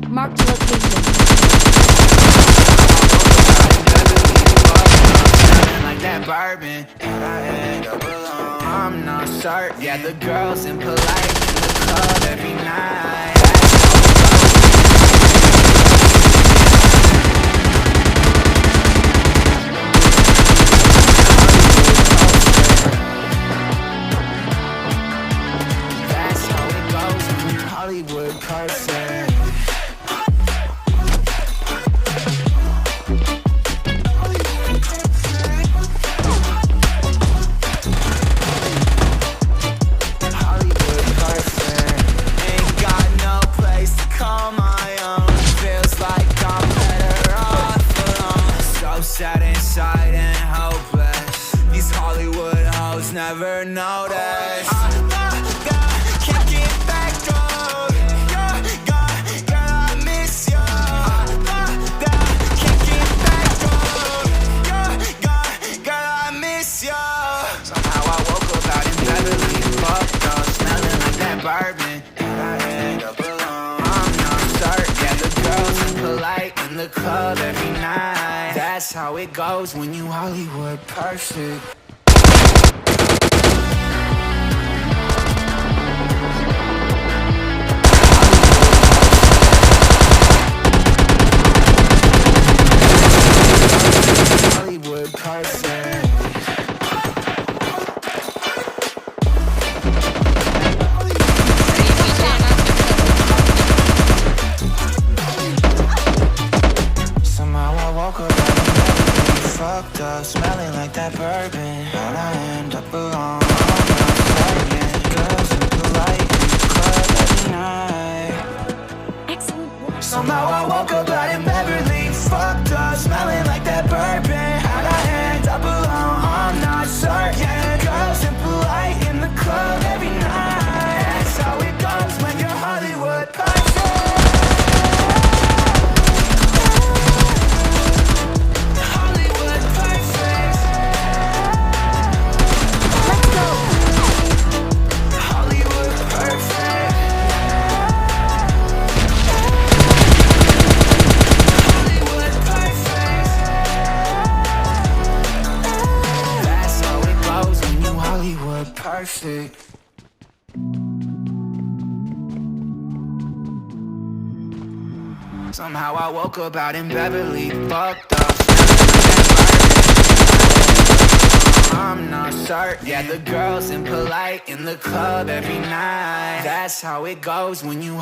Marked location. Like that bourbon, and I end up alone. I'm not certain. Yeah, the girls impolite in the club every night. That's how it goes when you're Hollywood person. Sad inside and hopeless. These Hollywood hoes never notice. Can't get back up. Girl, I miss you. Can't get back up. Girl, I miss you. Somehow I woke up out in Beverly, fucked up, smelling like that bourbon. And I end up alone. I'm not certain. Yeah, the girls impolite in the club every night. That's how it goes when you Hollywood perfect. Hollywood perfect. Somehow I woke up fucked up, smelling like that bourbon. How'd I end up alone? I'm not girls impolite in the club every night. Excellent. Somehow I woke up out in Beverly, fucked up, smelling like that bourbon. How'd I end up alone? I'm not certain. Girls impolite in the club every night. That's how it goes when you're Hollywood perfect. Perfect. Somehow I woke up out in Beverly, fucked up. I'm not certain. Yeah, the girls impolite in the club every night. That's how it goes when you